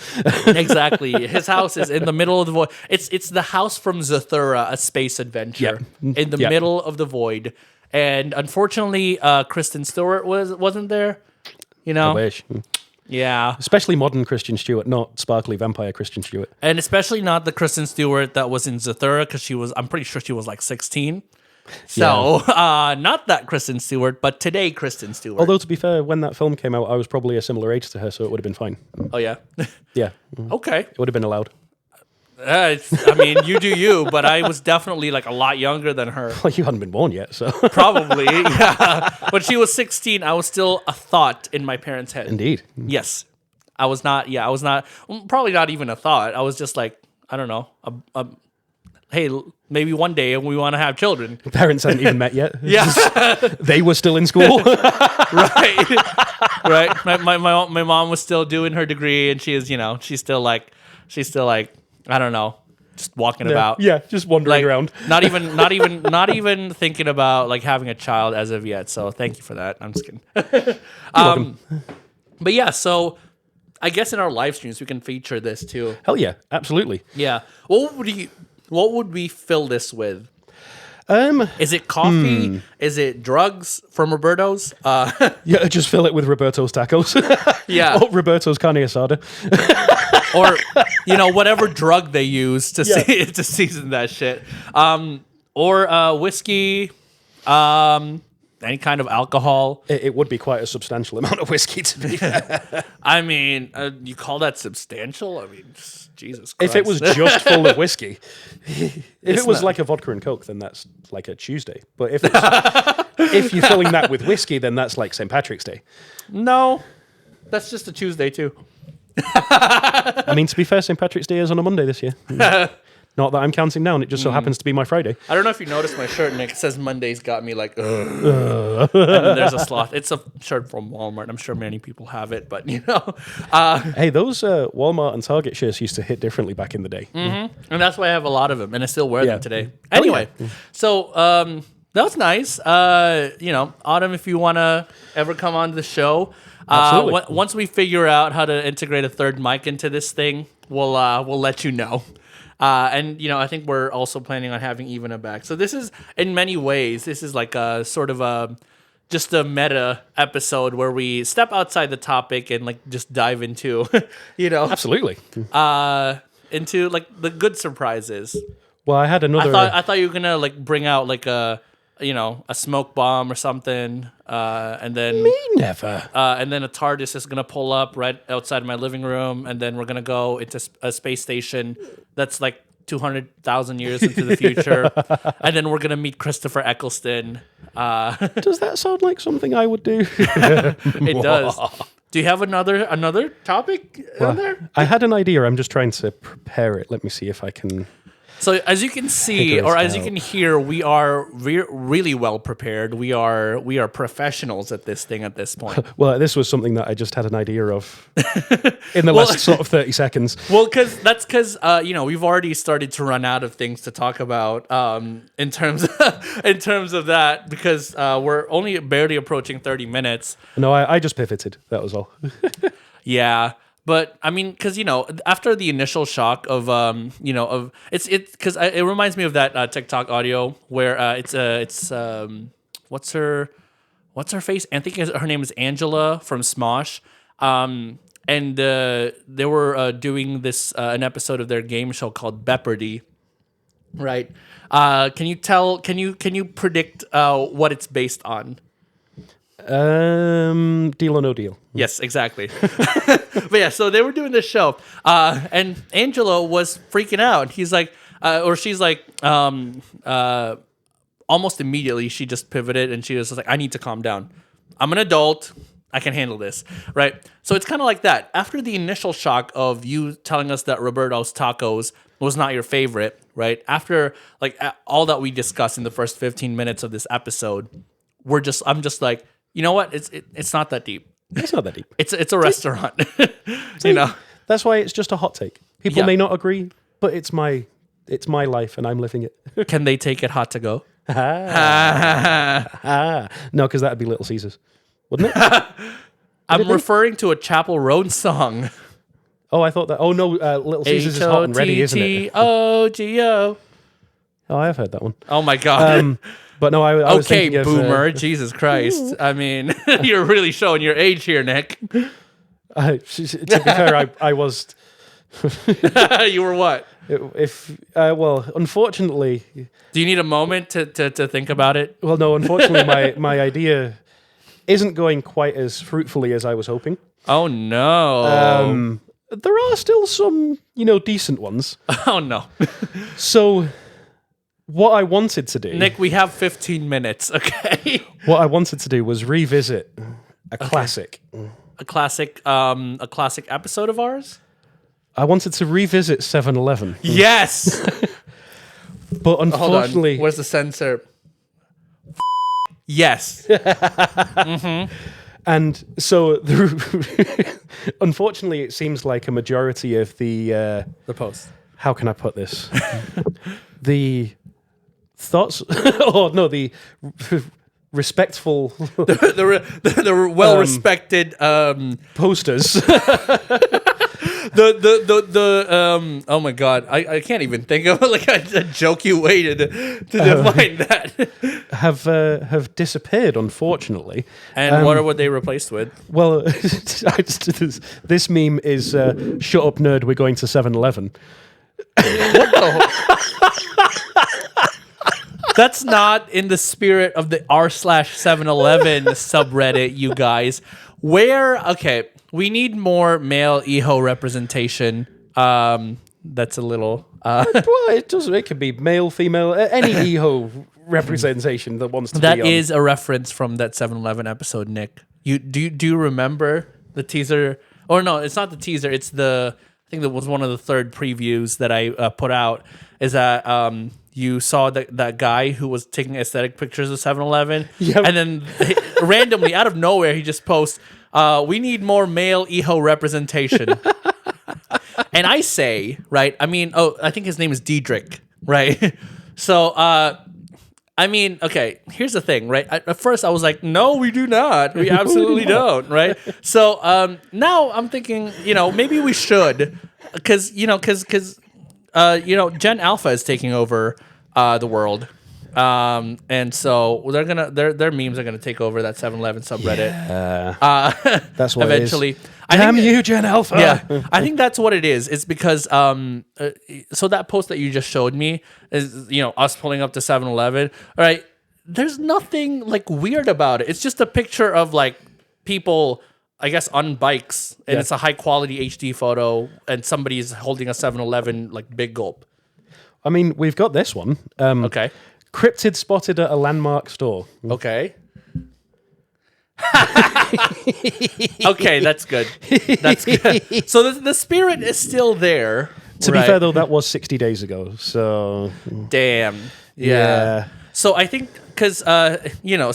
[SPEAKER 2] Exactly. His house is in the middle of the void. It's the house from Zathura, a space adventure, in the
[SPEAKER 3] Yep.
[SPEAKER 2] middle of the void. And unfortunately, Kristen Stewart wasn't there.
[SPEAKER 3] I wish.
[SPEAKER 2] Yeah.
[SPEAKER 3] Especially modern Christian Stewart, not sparkly vampire Christian Stewart.
[SPEAKER 2] And especially not the Kristen Stewart that was in Zathura, because I'm pretty sure she was like 16. So, not that Kristen Stewart, but today Kristen Stewart.
[SPEAKER 3] Although, to be fair, when that film came out, I was probably a similar age to her, so it would have been fine.
[SPEAKER 2] Oh, yeah.
[SPEAKER 3] Yeah.
[SPEAKER 2] Okay.
[SPEAKER 3] It would have been allowed.
[SPEAKER 2] You do you, but I was definitely like a lot younger than her.
[SPEAKER 3] Well, you hadn't been born yet, so.
[SPEAKER 2] Probably, yeah. When she was 16, I was still a thought in my parents' head.
[SPEAKER 3] Indeed.
[SPEAKER 2] Yes. I was not, probably not even a thought. I was just like, I don't know, hey, maybe one day we want to have children.
[SPEAKER 3] Parents hadn't even met yet.
[SPEAKER 2] Yeah.
[SPEAKER 3] They were still in school.
[SPEAKER 2] Right. Right. My mom was still doing her degree, and she's still like, I don't know. just walking about.
[SPEAKER 3] Yeah, just wandering around.
[SPEAKER 2] Not even thinking about like having a child as of yet. So thank you for that. I'm just kidding. But yeah, so I guess in our live streams we can feature this too.
[SPEAKER 3] Hell yeah, absolutely.
[SPEAKER 2] Yeah. What would we fill this with? Is it coffee? Is it drugs from Roberto's?
[SPEAKER 3] Yeah, just fill it with Roberto's tacos.
[SPEAKER 2] Yeah.
[SPEAKER 3] Oh, Roberto's carne asada.
[SPEAKER 2] Or whatever drug they use to to season that shit. Or whiskey. Any kind of alcohol.
[SPEAKER 3] It would be quite a substantial amount of whiskey to be fair.
[SPEAKER 2] I mean, you call that substantial? I mean, Jesus Christ.
[SPEAKER 3] If it was just full of whiskey, if it was like a vodka and Coke, then that's like a Tuesday. But if you're filling that with whiskey, then that's like St. Patrick's Day.
[SPEAKER 2] No, that's just a Tuesday too.
[SPEAKER 3] I mean, to be fair, St. Patrick's Day is on a Monday this year. Not that I'm counting down. It just so happens to be my Friday.
[SPEAKER 2] I don't know if you noticed my shirt, Nick. It says Monday's got me like, and then there's a sloth. It's a shirt from Walmart. I'm sure many people have it, but
[SPEAKER 3] Hey, those Walmart and Target shirts used to hit differently back in the day.
[SPEAKER 2] Mm-hmm. And that's why I have a lot of them, and I still wear them today. Anyway, so that was nice. Autumn, if you want to ever come on the show, once we figure out how to integrate a third mic into this thing, we'll let you know. And I think we're also planning on having Ivana back. So this is, in many ways, this is like a sort of just a meta episode where we step outside the topic and like just dive into,
[SPEAKER 3] Absolutely.
[SPEAKER 2] Into like the good surprises.
[SPEAKER 3] Well, I had another.
[SPEAKER 2] I thought you were gonna like bring out like a smoke bomb or something, and then
[SPEAKER 3] Me never.
[SPEAKER 2] and then a TARDIS is gonna pull up right outside my living room, and then we're gonna go into a space station that's like 200,000 years into the future, and then we're gonna meet Christopher Eccleston.
[SPEAKER 3] Does that sound like something I would do?
[SPEAKER 2] It does. Do you have another topic in there?
[SPEAKER 3] I had an idea. I'm just trying to prepare it. Let me see if I can.
[SPEAKER 2] So as you can see, or as you can hear, we are really well prepared. We are professionals at this thing at this point.
[SPEAKER 3] Well, this was something that I just had an idea of in the last sort of 30 seconds.
[SPEAKER 2] Well, because we've already started to run out of things to talk about in terms of that, because we're only barely approaching 30 minutes.
[SPEAKER 3] No, I just pivoted. That was all.
[SPEAKER 2] Yeah. But I mean, because after the initial shock of it's because it reminds me of that TikTok audio where it's what's her face? I think her name is Angela from Smosh, and they were doing this an episode of their game show called Beppardy, right? Can you predict what it's based on?
[SPEAKER 3] Deal or no deal.
[SPEAKER 2] Yes, exactly. But yeah, so they were doing this show, and Angela was freaking out. He's like, or she's like, almost immediately she just pivoted and she was just like, I need to calm down. I'm an adult. I can handle this, right? So it's kind of like that. After the initial shock of you telling us that Roberto's Tacos was not your favorite, right? After like all that we discussed in the first 15 minutes of this episode, I'm just like, you know what? It's not that deep.
[SPEAKER 3] It's not that deep.
[SPEAKER 2] It's a restaurant.
[SPEAKER 3] That's why it's just a hot take. People may not agree, but it's my life and I'm living it.
[SPEAKER 2] Can they take it hot to go?
[SPEAKER 3] No, because that'd be Little Caesars, wouldn't it?
[SPEAKER 2] I'm referring to a Chapel Roan song.
[SPEAKER 3] Oh, I thought that. Oh no, Little Caesars is hot and ready, isn't it?
[SPEAKER 2] H-O-T-T-O-G-O.
[SPEAKER 3] Oh, I have heard that one.
[SPEAKER 2] Oh my god.
[SPEAKER 3] But no, I was
[SPEAKER 2] okay,
[SPEAKER 3] thinking of,
[SPEAKER 2] boomer. Jesus Christ. I mean, you're really showing your age here, Nick.
[SPEAKER 3] To be fair, I was.
[SPEAKER 2] You were what?
[SPEAKER 3] Unfortunately.
[SPEAKER 2] Do you need a moment to think about it?
[SPEAKER 3] Well, no, unfortunately, my idea isn't going quite as fruitfully as I was hoping.
[SPEAKER 2] Oh no.
[SPEAKER 3] There are still some, decent ones.
[SPEAKER 2] Oh no.
[SPEAKER 3] So, what I wanted to do,
[SPEAKER 2] Nick, we have 15 minutes. Okay.
[SPEAKER 3] What I wanted to do was revisit a classic.
[SPEAKER 2] A classic episode of ours.
[SPEAKER 3] I wanted to revisit 7-Eleven.
[SPEAKER 2] Yes.
[SPEAKER 3] But unfortunately,
[SPEAKER 2] hold on. Where's the censor? Yes. Mm-hmm.
[SPEAKER 3] And so, unfortunately, it seems like a majority of the
[SPEAKER 2] post.
[SPEAKER 3] how can I put this? The thoughts, the respectful,
[SPEAKER 2] the well-respected
[SPEAKER 3] posters.
[SPEAKER 2] Oh my god, I can't even think of like a jokey way to define that.
[SPEAKER 3] have disappeared, unfortunately.
[SPEAKER 2] And what are they replaced with?
[SPEAKER 3] Well, this meme is shut up nerd, we're going to 7-Eleven.
[SPEAKER 2] That's not in the spirit of the r/711 subreddit, you guys. We need more male EHO representation. That's a little...
[SPEAKER 3] Well, it could be male, female, any EHO representation that wants to be on.
[SPEAKER 2] That is a reference from that 7-Eleven episode, Nick. Do you remember the teaser? Or no, it's not the teaser. It's I think that was one of the third previews that I put out. Is that you saw that guy who was taking aesthetic pictures of 7-Eleven, and then randomly out of nowhere he just posts, "We need more male EHO representation." And I say, right? I mean, I think his name is Diedrich, right? So, okay, here's the thing, right? At first I was like, no, we do not. We absolutely don't, right? So now I'm thinking, maybe we should, because Gen Alpha is taking over the world. And so their memes are gonna take over that 7-Eleven subreddit.
[SPEAKER 3] That's what
[SPEAKER 2] eventually.
[SPEAKER 3] It is. Damn you, Gen Alpha.
[SPEAKER 2] Yeah, I think that's what it is. It's because so that post that you just showed me is us pulling up to 7-Eleven. All right, there's nothing like weird about it. It's just a picture of like people, I guess, on bikes, and it's a high quality HD photo, and somebody's holding a 7-Eleven like big gulp.
[SPEAKER 3] I mean, we've got this one.
[SPEAKER 2] Okay.
[SPEAKER 3] Cryptid spotted at a landmark store.
[SPEAKER 2] Okay. Okay, that's good. That's good. So the spirit is still there.
[SPEAKER 3] To be fair, though, that was 60 days ago. So
[SPEAKER 2] damn. Yeah. So I think because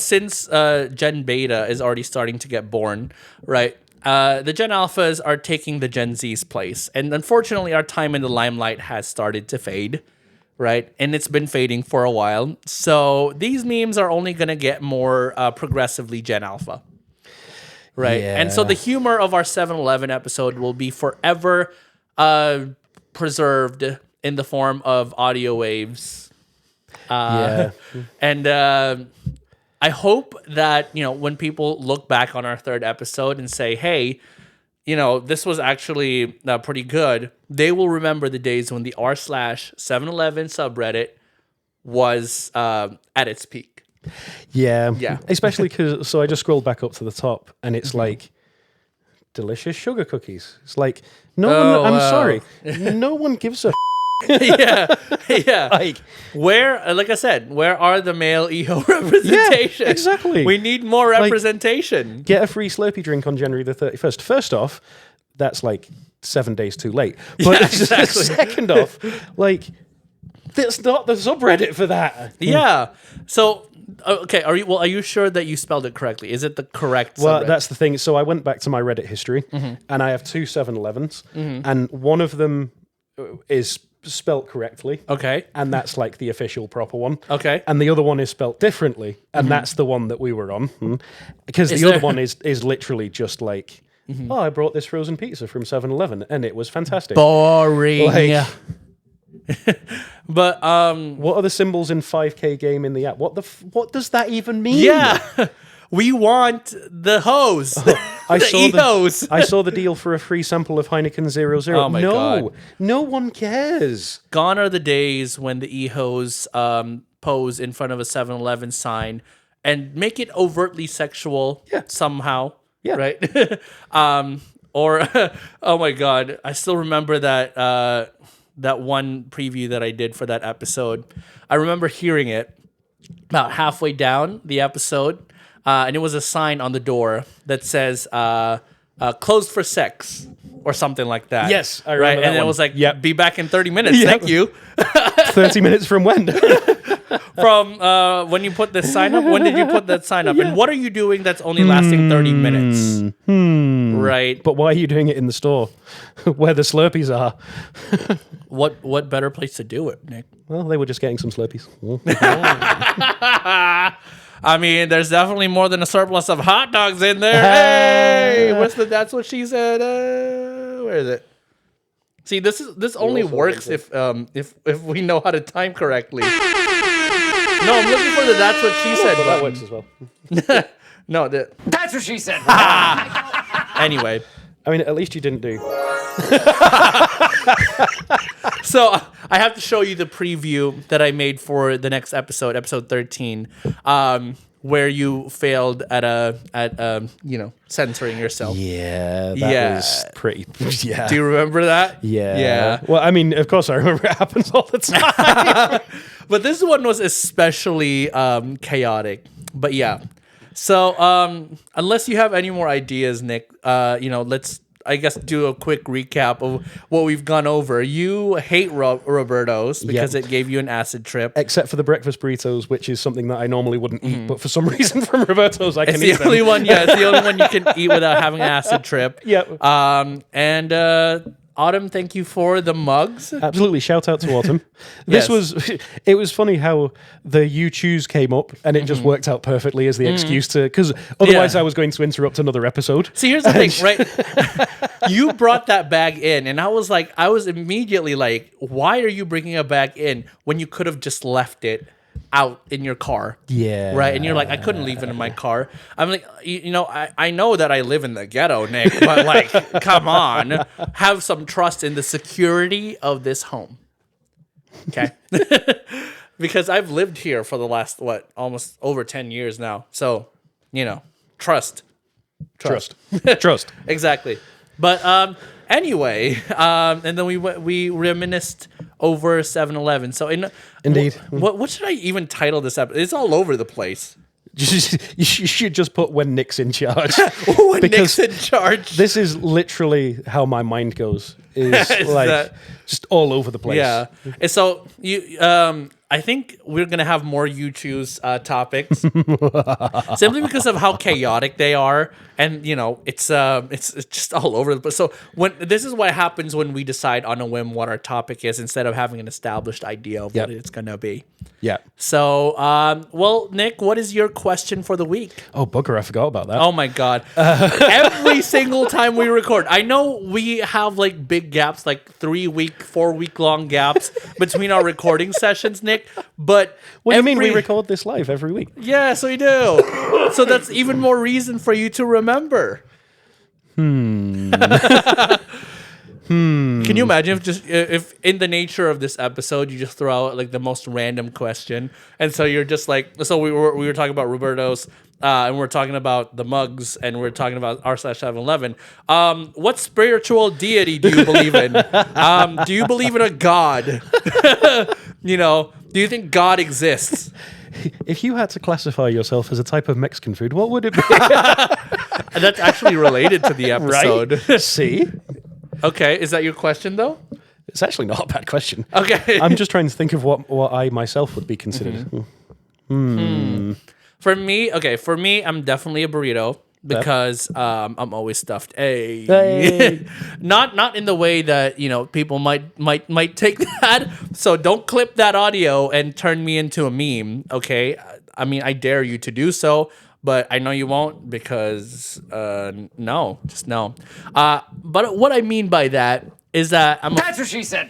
[SPEAKER 2] since Gen Beta is already starting to get born, right? The Gen Alphas are taking the Gen Z's place, and unfortunately, our time in the limelight has started to fade. Right, and it's been fading for a while. So these memes are only gonna get more progressively Gen Alpha, right?
[SPEAKER 3] Yeah.
[SPEAKER 2] And so the humor of our 7-Eleven episode will be forever preserved in the form of audio waves. And I hope that when people look back on our third episode and say, "Hey, this was actually pretty good," they will remember the days when the r/711 subreddit was at its peak.
[SPEAKER 3] Yeah.
[SPEAKER 2] Yeah.
[SPEAKER 3] Especially because, I just scrolled back up to the top and it's like, delicious sugar cookies. It's like, I'm sorry. No one gives a
[SPEAKER 2] Yeah.
[SPEAKER 3] like,
[SPEAKER 2] like I said, where are the male EHO representation?
[SPEAKER 3] Yeah, exactly.
[SPEAKER 2] We need more representation.
[SPEAKER 3] Get a free Slurpee drink on January the 31st. First off, that's like 7 days too late. But
[SPEAKER 2] exactly.
[SPEAKER 3] Second off, like, that's not the subreddit for that.
[SPEAKER 2] Yeah. So, okay, are you sure that you spelled it correctly? Is it the correct
[SPEAKER 3] Well,
[SPEAKER 2] subreddit?
[SPEAKER 3] that's the thing. So I went back to my Reddit history, and I have 2 7-Elevens, and one of them is spelt correctly.
[SPEAKER 2] Okay.
[SPEAKER 3] And that's like the official proper one.
[SPEAKER 2] Okay.
[SPEAKER 3] And the other one is spelt differently, and that's the one that we were on. Because the other one is literally just like, I brought this frozen pizza from 7-Eleven, and it was fantastic.
[SPEAKER 2] Boring.
[SPEAKER 3] Like,
[SPEAKER 2] but
[SPEAKER 3] what are the symbols in 5K game in the app? What does that even mean?
[SPEAKER 2] yeah. We want the hose.
[SPEAKER 3] I
[SPEAKER 2] saw
[SPEAKER 3] the deal for a free sample of Heineken 00.
[SPEAKER 2] Oh my God.
[SPEAKER 3] No one cares.
[SPEAKER 2] Gone are the days when the EHOs pose in front of a 7-Eleven sign and make it overtly sexual somehow.
[SPEAKER 3] Yeah.
[SPEAKER 2] Right? Or, oh my God, I still remember that one preview that I did for that episode. I remember hearing it about halfway down the episode. And it was a sign on the door that says closed for sex or something like that.
[SPEAKER 3] Yes, I remember that
[SPEAKER 2] And
[SPEAKER 3] one.
[SPEAKER 2] it was like,
[SPEAKER 3] Yep.
[SPEAKER 2] be back in 30 minutes.
[SPEAKER 3] Yep.
[SPEAKER 2] Thank you.
[SPEAKER 3] 30 minutes from when?
[SPEAKER 2] From when you put this sign up. When did you put that sign up? And what are you doing that's only lasting 30 minutes? right?
[SPEAKER 3] But why are you doing it in the store where the Slurpees are?
[SPEAKER 2] What better place to do it, Nick?
[SPEAKER 3] Well, they were just getting some Slurpees.
[SPEAKER 2] I mean, there's definitely more than a surplus of hot dogs in there. Hey, that's what she said. Where is it? See, this only works if we know how to time correctly. No, I'm looking for the that's what she said.
[SPEAKER 3] But that works as well.
[SPEAKER 2] No,
[SPEAKER 4] That's what she said.
[SPEAKER 2] Anyway.
[SPEAKER 3] I mean, at least you didn't do.
[SPEAKER 2] So I have to show you the preview that I made for the next episode, episode 13, where you failed at censoring yourself.
[SPEAKER 3] Yeah, that was pretty. Yeah.
[SPEAKER 2] Do you remember that?
[SPEAKER 3] Yeah.
[SPEAKER 2] Yeah.
[SPEAKER 3] Well, I mean, of course I remember. It happens all the time.
[SPEAKER 2] But this one was especially chaotic. But yeah. So unless you have any more ideas, Nick, let's, I guess, do a quick recap of what we've gone over. You hate Roberto's because it gave you an acid trip.
[SPEAKER 3] Except for the breakfast burritos, which is something that I normally wouldn't eat, but for some reason from Roberto's I can eat
[SPEAKER 2] It's the only one, it's the only one you can eat without having an acid trip.
[SPEAKER 3] Yep.
[SPEAKER 2] And Autumn, thank you for the mugs.
[SPEAKER 3] Absolutely. Shout out to Autumn.
[SPEAKER 2] Yes.
[SPEAKER 3] It was funny how the you choose came up and it just worked out perfectly as the excuse to, because otherwise I was going to interrupt another episode.
[SPEAKER 2] See, here's the thing, right? You brought that bag in and I was immediately like, why are you bringing a bag in when you could have just left it out in your car?
[SPEAKER 3] Yeah.
[SPEAKER 2] Right? And you're like, I couldn't leave it in my car. I'm like, I know that I live in the ghetto, Nick, but like, come on, have some trust in the security of this home. Okay? Because I've lived here for the last, almost over 10 years now. So, trust.
[SPEAKER 3] Trust.
[SPEAKER 2] Exactly. But anyway, and then we reminisced over 7-Eleven. So
[SPEAKER 3] Indeed.
[SPEAKER 2] What should I even title this episode? It's all over the place.
[SPEAKER 3] You should just put when Nick's in charge.
[SPEAKER 2] When Nick's in charge.
[SPEAKER 3] This is literally how my mind goes. Is like just all over the place.
[SPEAKER 2] Yeah. And so I think we're gonna have more you choose topics simply because of how chaotic they are, and it's just all over the place. So this is what happens when we decide on a whim what our topic is instead of having an established idea of what it's gonna be.
[SPEAKER 3] Yeah.
[SPEAKER 2] So, well, Nick, what is your question for the week?
[SPEAKER 3] Oh, bugger, I forgot about that.
[SPEAKER 2] Oh my God. Every single time we record, I know we have like big gaps, like 4-week long gaps between our recording sessions, Nick, but
[SPEAKER 3] what do you mean we record this live every week?
[SPEAKER 2] Yes, we do. So that's even more reason for you to remember. Can you imagine if in the nature of this episode you just throw out like the most random question, and so you're just like, so we were talking about Roberto's, and we're talking about the mugs, and we're talking about r/7-Eleven. What spiritual deity do you believe in? Do you believe in a god? Do you think God exists?
[SPEAKER 3] If you had to classify yourself as a type of Mexican food, what would it be?
[SPEAKER 2] That's actually related to the episode.
[SPEAKER 3] Right? See?
[SPEAKER 2] Okay, is that your question though?
[SPEAKER 3] It's actually not a bad question.
[SPEAKER 2] Okay.
[SPEAKER 3] I'm just trying to think of what I myself would be considered.
[SPEAKER 2] For me, I'm definitely a burrito because I'm always stuffed. Hey. Not in the way that people might take that. So don't clip that audio and turn me into a meme. Okay, I mean I dare you to do so. But I know you won't because, no, just no. But what I mean by that is that
[SPEAKER 4] That's what she said.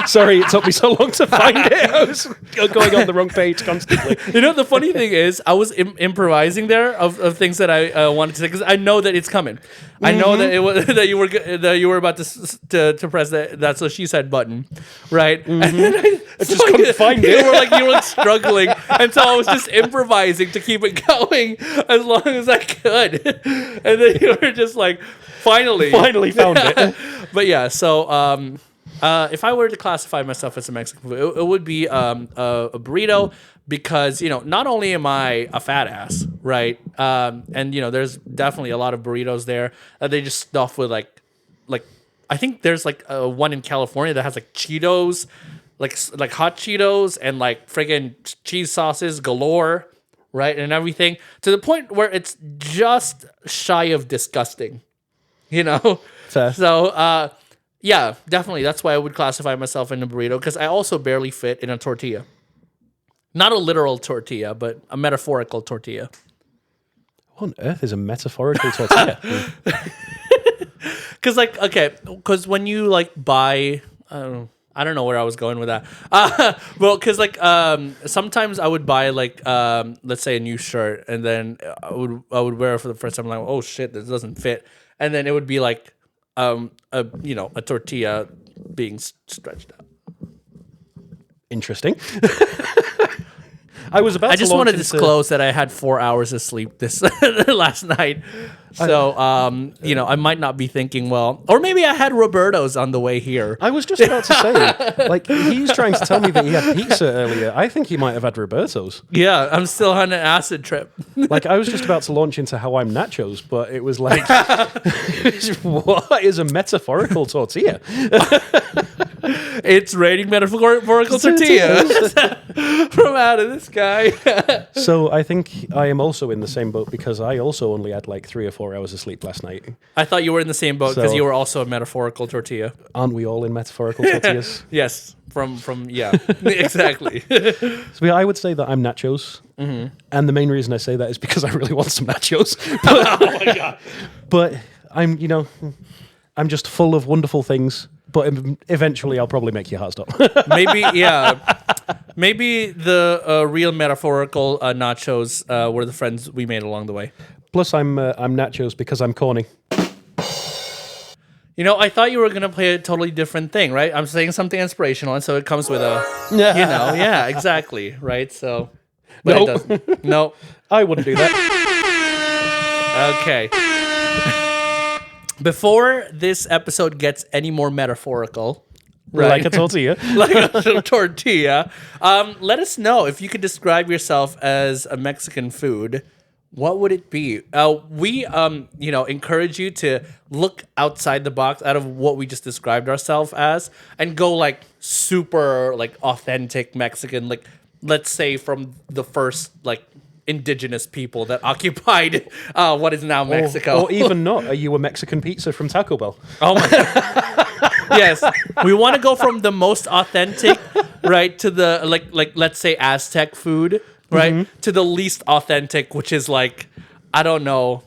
[SPEAKER 3] Sorry, it took me so long to find it. I was going on the wrong page constantly.
[SPEAKER 2] The funny thing is, I was improvising there of things that I wanted to say because I know that it's coming. I know that it was that you were about to press that's what she said button, right? And then I
[SPEAKER 3] just couldn't find it.
[SPEAKER 2] You were struggling, and so I was just improvising to keep it going as long as I could. And then you were just like, finally
[SPEAKER 3] found it.
[SPEAKER 2] But yeah, so if I were to classify myself as a Mexican food, it would be a burrito because, not only am I a fat ass, right? And, there's definitely a lot of burritos there that they just stuff with like I think there's like one in California that has like Cheetos, like hot Cheetos and like friggin' cheese sauces galore, right? And everything to the point where it's just shy of disgusting. you know?
[SPEAKER 3] Fair.
[SPEAKER 2] So, yeah, definitely. That's why I would classify myself in a burrito, because I also barely fit in a tortilla. Not a literal tortilla, but a metaphorical tortilla.
[SPEAKER 3] What on earth is a metaphorical tortilla?
[SPEAKER 2] Because when you like buy, I don't know where I was going with that. Well, because sometimes I would buy let's say a new shirt, and then I would wear it for the first time. Like, oh shit, this doesn't fit, and then it would be like a tortilla being stretched out.
[SPEAKER 3] Interesting. I just
[SPEAKER 2] want to disclose that I had 4 hours of sleep this last night. So, I might not be thinking well, or maybe I had Roberto's on the way here.
[SPEAKER 3] I was just about to say, like, he's trying to tell me that he had pizza earlier. I think he might have had Roberto's.
[SPEAKER 2] Yeah, I'm still on an acid trip.
[SPEAKER 3] Like, I was just about to launch into how I'm nachos, but it was like, what is a metaphorical tortilla?
[SPEAKER 2] It's raining metaphorical tortillas from out of the sky.
[SPEAKER 3] So I think I am also in the same boat, because I also only had like 3 or 4 hours of sleep last night.
[SPEAKER 2] I thought you were in the same boat because
[SPEAKER 3] So-
[SPEAKER 2] you were also a metaphorical tortilla.
[SPEAKER 3] Aren't we all in metaphorical tortillas?
[SPEAKER 2] Yes, from yeah, exactly.
[SPEAKER 3] So yeah, I would say that I'm nachos. Mm-hmm. And the main reason I say that is because I really want some nachos.
[SPEAKER 2] Oh my god.
[SPEAKER 3] But I'm just full of wonderful things. But eventually I'll probably make your heart stop.
[SPEAKER 2] Maybe the real metaphorical nachos were the friends we made along the way.
[SPEAKER 3] Plus I'm nachos because I'm corny.
[SPEAKER 2] I thought you were going to play a totally different thing, right? I'm saying something inspirational, and so it comes with a, yeah, exactly, right? So, but
[SPEAKER 3] Nope.
[SPEAKER 2] it doesn't. No.
[SPEAKER 3] I wouldn't do that.
[SPEAKER 2] Okay. Before this episode gets any more metaphorical,
[SPEAKER 3] Like a tortilla.
[SPEAKER 2] like a tortilla, let us know if you could describe yourself as a Mexican food. What would it be? We encourage you to look outside the box, out of what we just described ourselves as, and go like super like authentic Mexican, like let's say from the first like indigenous people that occupied what is now Mexico.
[SPEAKER 3] Or even not. Are you a Mexican pizza from Taco Bell?
[SPEAKER 2] Oh my god. Yes. We want to go from the most authentic, right, to the like let's say Aztec food, right? To the least authentic, which is like, I don't know.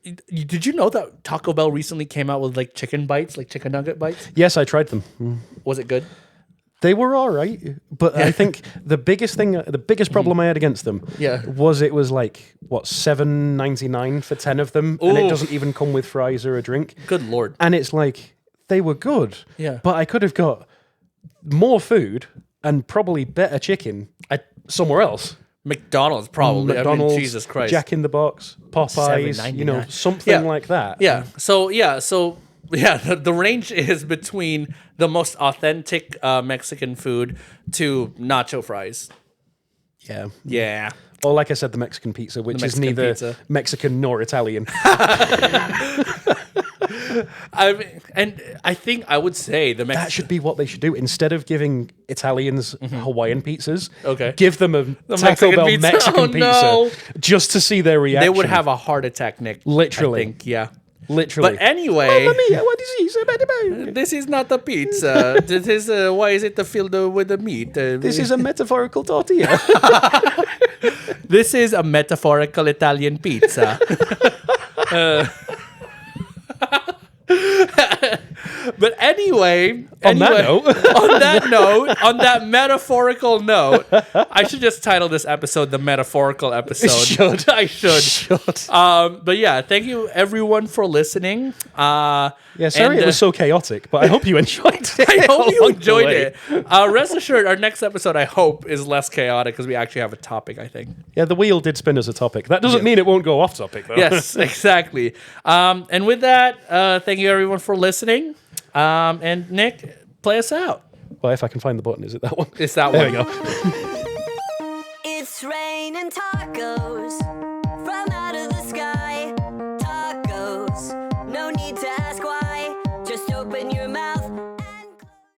[SPEAKER 2] Did you know that Taco Bell recently came out with like chicken bites, like chicken nugget bites?
[SPEAKER 3] Yes, I tried them.
[SPEAKER 2] Was it good?
[SPEAKER 3] They were all right, but I think the biggest problem I had against them was it was like, what, $7.99 for 10 of them, and it doesn't even come with fries or a drink.
[SPEAKER 2] Good lord.
[SPEAKER 3] And it's like, they were good,
[SPEAKER 2] Yeah.
[SPEAKER 3] but I could have got more food and probably better chicken somewhere else.
[SPEAKER 2] McDonald's probably.
[SPEAKER 3] McDonald's,
[SPEAKER 2] I mean, Jesus Christ.
[SPEAKER 3] Jack in the Box, Popeyes,
[SPEAKER 2] $7.99.
[SPEAKER 3] something like that.
[SPEAKER 2] Yeah. So the range is between the most authentic Mexican food to nacho fries.
[SPEAKER 3] Yeah.
[SPEAKER 2] Yeah.
[SPEAKER 3] Or like I said, the Mexican pizza, which is
[SPEAKER 2] Mexican
[SPEAKER 3] neither
[SPEAKER 2] pizza.
[SPEAKER 3] Mexican nor Italian.
[SPEAKER 2] I think I would say the
[SPEAKER 3] That should be what they should do. Instead of giving Italians Hawaiian pizzas,
[SPEAKER 2] Okay.
[SPEAKER 3] give them a Taco
[SPEAKER 2] Mexican
[SPEAKER 3] Bell
[SPEAKER 2] pizza.
[SPEAKER 3] Mexican
[SPEAKER 2] Oh,
[SPEAKER 3] pizza
[SPEAKER 2] no.
[SPEAKER 3] just to see their reaction.
[SPEAKER 2] they would have a heart attack, Nick.
[SPEAKER 3] Literally.
[SPEAKER 2] I think, yeah.
[SPEAKER 3] literally.
[SPEAKER 2] But anyway,
[SPEAKER 3] Mamma mia, what is this?
[SPEAKER 2] this is not a pizza. This is why is it filled with the meat?
[SPEAKER 3] This is a metaphorical tortilla.
[SPEAKER 2] This is a metaphorical Italian pizza. But anyway,
[SPEAKER 3] On
[SPEAKER 2] that metaphorical note, I should just title this episode the metaphorical episode. I should. But yeah, thank you everyone for listening.
[SPEAKER 3] Yeah, sorry it was so chaotic, but I hope you enjoyed it.
[SPEAKER 2] I hope you
[SPEAKER 3] along the
[SPEAKER 2] enjoyed
[SPEAKER 3] way.
[SPEAKER 2] it. Rest assured, our next episode, I hope, is less chaotic because we actually have a topic, I think.
[SPEAKER 3] Yeah, the wheel did spin as a topic. That doesn't mean it won't go off topic, though.
[SPEAKER 2] Yes, exactly. And with that, thank you everyone for listeing. And Nick, play us out.
[SPEAKER 3] Well, if I can find the button, is it that one?
[SPEAKER 2] It's that
[SPEAKER 3] There
[SPEAKER 2] one.
[SPEAKER 3] we go.
[SPEAKER 1] It's raining tacos